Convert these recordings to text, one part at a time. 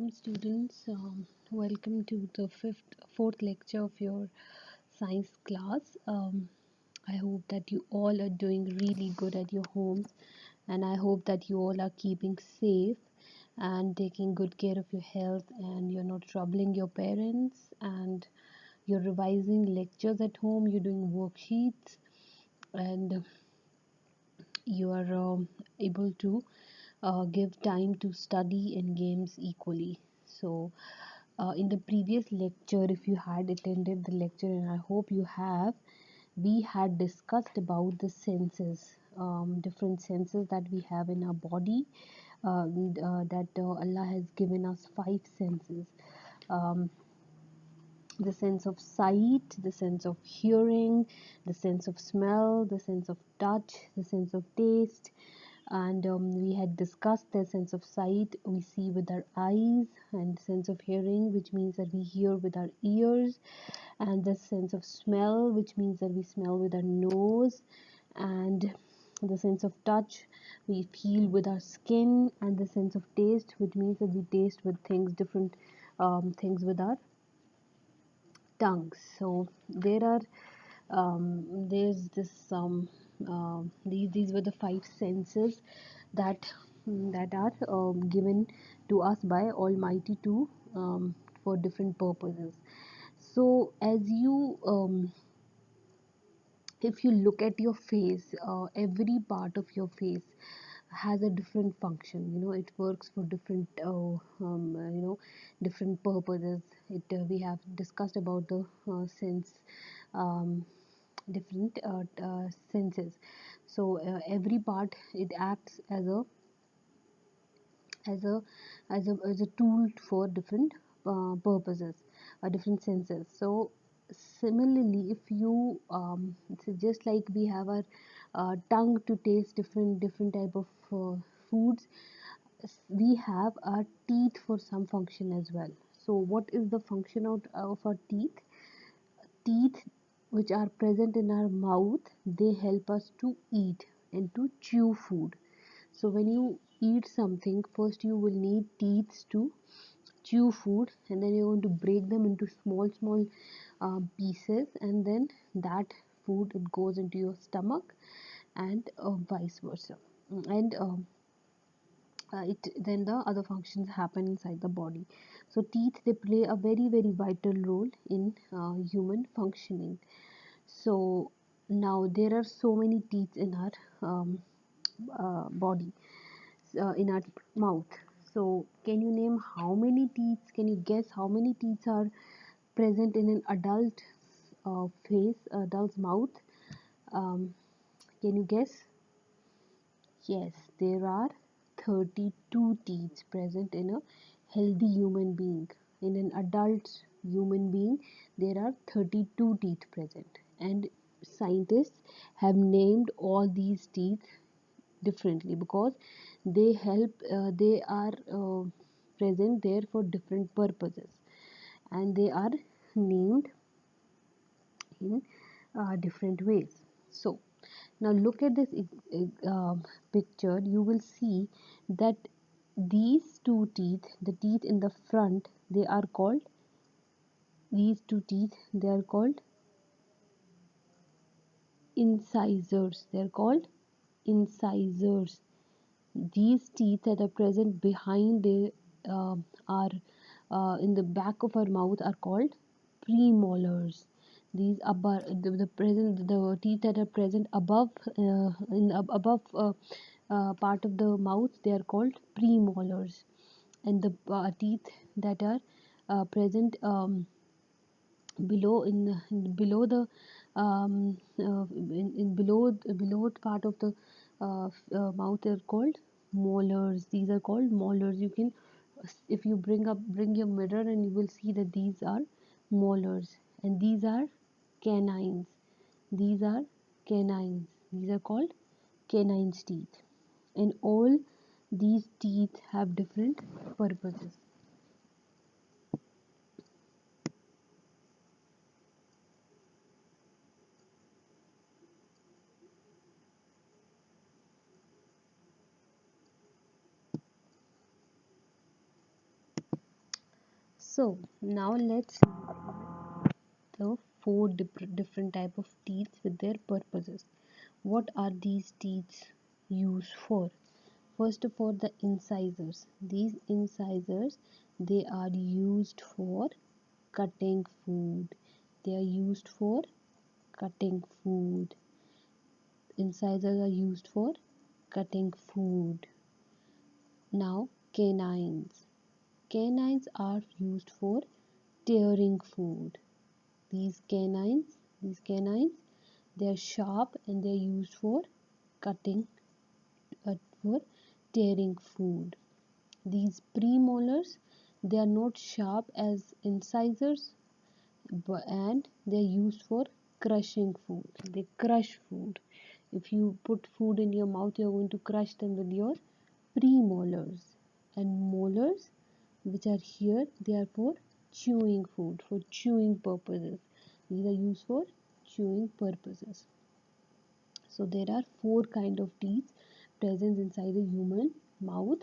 welcome students. Welcome to the fourth lecture of your science class. I hope that you all are doing really good at your homes, and I hope that you all are keeping safe and taking good care of your health, and you're not troubling your parents, and you're revising lectures at home, you're doing worksheets, and you are able to give time to study and games equally. So, in the previous lecture, if you had attended the lecture, and I hope you have, we had discussed about the senses, different senses that we have in our body. That Allah has given us five senses. Um, the sense of sight, the sense of hearing, the sense of smell, the sense of touch, the sense of taste, and we had discussed the sense of sight we see with our eyes, and sense of hearing, which means that we hear with our ears, and the sense of smell, which means that we smell with our nose, and the sense of touch we feel with our skin, and the sense of taste, which means that we taste with things different, things with our tongues. So there's this these were the five senses that are given to us by Almighty to for different purposes. So as you if you look at your face, every part of your face has a different function. It works for different different purposes. We have discussed about the sense, um, different senses. So every part, it acts as a as a as a tool for different purposes, different senses. So similarly, if you it's just like we have our tongue to taste different type of foods, we have our teeth for some function as well. So what is the function of our teeth? Teeth, which are present in our mouth, they help us to eat and to chew food. So when you eat something, first you will need teeth to chew food, and then you're going to break them into small pieces, and then that food, it goes into your stomach, and vice versa. And it then the other functions happen inside the body. So teeth, they play a very vital role in human functioning. So now there are so many teeth in our body, in our mouth. So can you name how many teeth? Can you guess how many teeth are present in an adult adult's mouth? um, can you guess? Yes, there are 32 teeth present in a healthy human being. In an adult human being, there are 32 teeth present, and scientists have named all these teeth differently because they are present there for different purposes, and they are named in different ways. So now look at this picture. You will see that these two teeth, the teeth in the front, they are called, these two teeth, they are called incisors. They are called incisors. These teeth that are present behind our in the back of our mouth are called premolars. These above the teeth that are present above above part of the mouth, they are called premolars, and the teeth that are present below below the in below part of the mouth are called molars. These are called molars. You can, if you bring your mirror, and you will see that these are molars, and these are canines. These are canines. These are called canines teeth, and all these teeth have different purposes. So now let's the four different type of teeth with their purposes. What are these teeth used for? First of all, the incisors. These incisors, they are used for cutting food. They are used for cutting food. Incisors are used for cutting food. Now, canines. Canines are used for tearing food. These canines, they are sharp and they are used for cutting, for tearing food. These premolars, they are not sharp as incisors, and they are used for crushing food. They crush food. If you put food in your mouth, you are going to crush them with your premolars. And molars, which are here, they are for chewing food, for chewing purposes. These are used for chewing purposes. So there are four kind of teeth present inside the human mouth: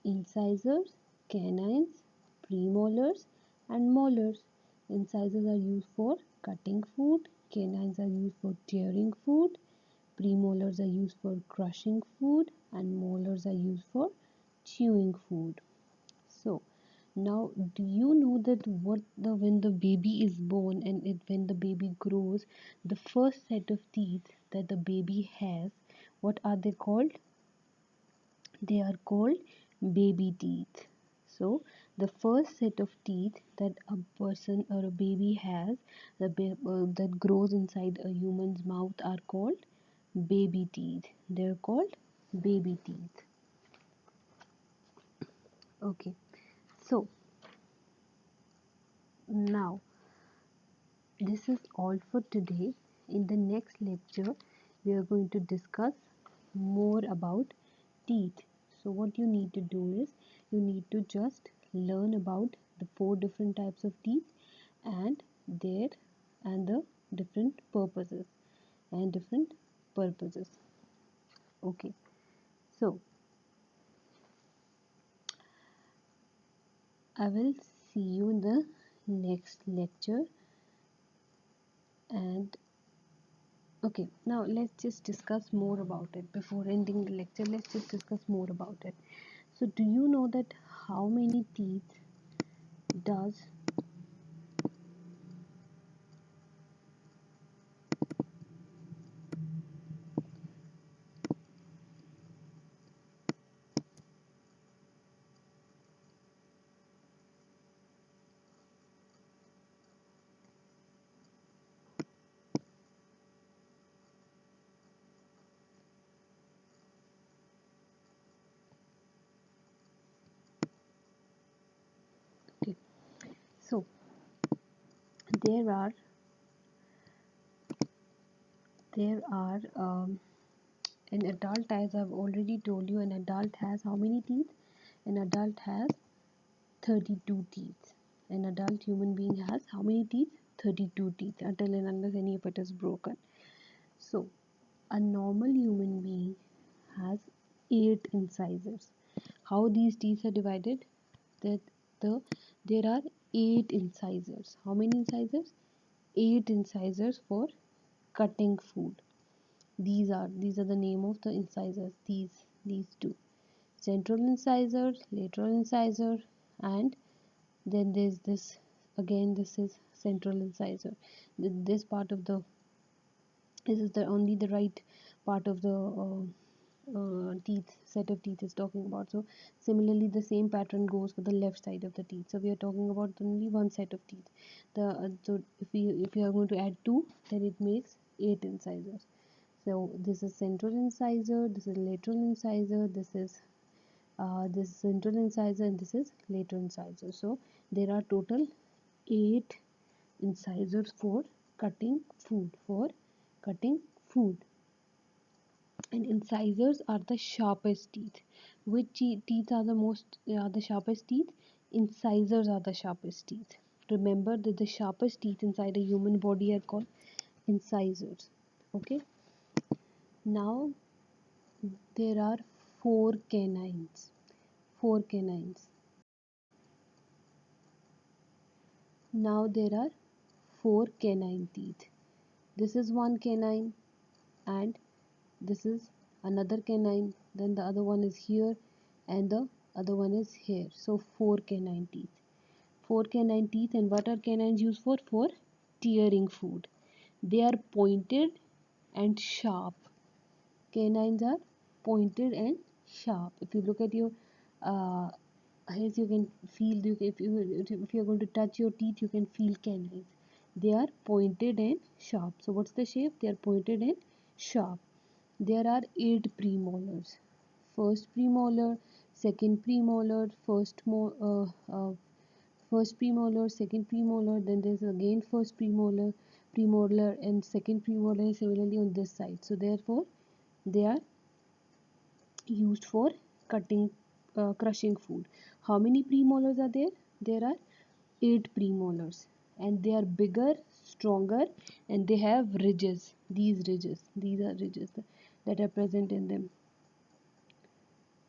incisors, canines, premolars, and molars. Incisors are used for cutting food, canines are used for tearing food, premolars are used for crushing food, and molars are used for chewing food. So now, do you know that when the baby is born and when the baby grows, the first set of teeth that the baby has, what are they called? They are called baby teeth. So the first set of teeth that a person or a baby has, that grows inside a human's mouth, are called baby teeth. They are called baby teeth. Okay. So now, this is all for today. In the next lecture, we are going to discuss more about teeth. So, what you need to do is you need to just learn about the four different types of teeth and their and the different purposes and different purposes. Okay, so I will see you in the next lecture. And okay, now let's just discuss more about it. Before ending the lecture, let's just discuss more about it. So, do you know that how many teeth does okay? So, there are an adult, as I've already told you, an adult has how many teeth? An adult has 32 teeth. An adult human being has how many teeth? 32 teeth, until and unless any of it is broken. So, a normal human being has 8 incisors. How these teeth are divided? That the there are 8 incisors. How many incisors? 8 incisors for cutting food. These are the name of the incisors. These two: central incisor, lateral incisor, and then there's this again. This is central incisor. This part of the this is the only the right part of the teeth set of teeth is talking about. So similarly, the same pattern goes for the left side of the teeth. So we are talking about only one set of teeth. So if you are going to add two, then it makes 8 incisors. So this is central incisor, this is lateral incisor, this is central incisor, and this is lateral incisor. So there are total 8 incisors for cutting food. And incisors are the sharpest teeth. Which teeth are the sharpest teeth? Incisors are the sharpest teeth. Remember that the sharpest teeth inside a human body are called incisors. Okay. Now there are four canines. Four canines. Now there are four canine teeth. This is one canine, and this is another canine, then the other one is here, and the other one is here. So four canine teeth. Four canine teeth. And what are canines used for? For tearing food. They are pointed and sharp. Canines are pointed and sharp. If you look at your as you can feel, if you are going to touch your teeth, you can feel canines. They are pointed and sharp. So what's the shape? They are pointed and sharp. There are 8 premolars. First premolar, second premolar, first premolar, second premolar, then there's again first premolar, and second premolar is similarly on this side. So therefore, they are used for crushing food. How many premolars are there? There are 8 premolars, and they are bigger, stronger, and they have ridges. These are ridges that are present in them.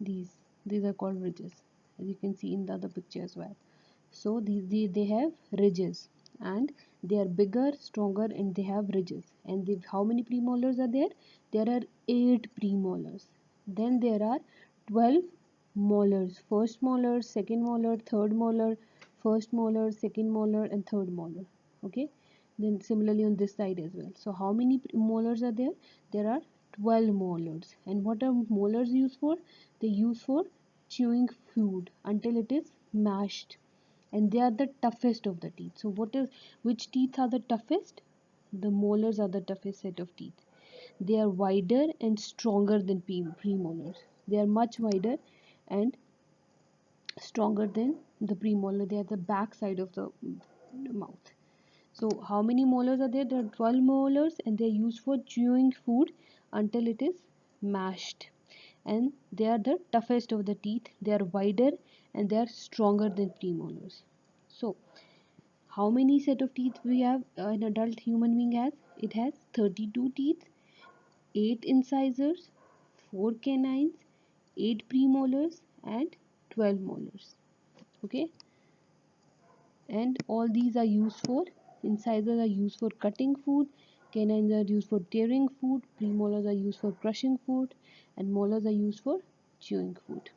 These are called ridges, as you can see in the other picture as well. So they have ridges, and they are bigger, stronger, and they have ridges. And how many premolars are there? There are 8 premolars. Then there are 12 molars. First molar, second molar, third molar, first molar, second molar, and third molar. Okay. Then similarly on this side as well. So how many molars are there? There are 12 molars. And what are molars used for? They use for chewing food until it is mashed, and they are the toughest of the teeth. So which teeth are the toughest? The molars are the toughest set of teeth. They are wider and stronger than premolars. They are much wider and stronger than the premolar. They are the back side of the mouth. So how many molars are there? There are 12 molars, and they are used for chewing food until it is mashed. And they are the toughest of the teeth. They are wider and they are stronger than premolars. So how many set of teeth we have an adult human being has? It has 32 teeth, 8 incisors, 4 canines, 8 premolars, and 12 molars. Okay, and all these are used for, incisors are used for cutting food, canines are used for tearing food, premolars are used for crushing food, and molars are used for chewing food.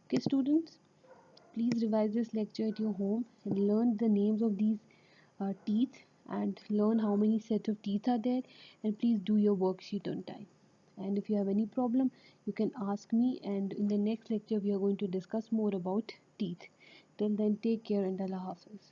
Okay students, please revise this lecture at your home and learn the names of these teeth, and learn how many sets of teeth are there, and please do your worksheet on time. And if you have any problem, you can ask me, and in the next lecture we are going to discuss more about teeth. Till then, take care and Allah Hafiz.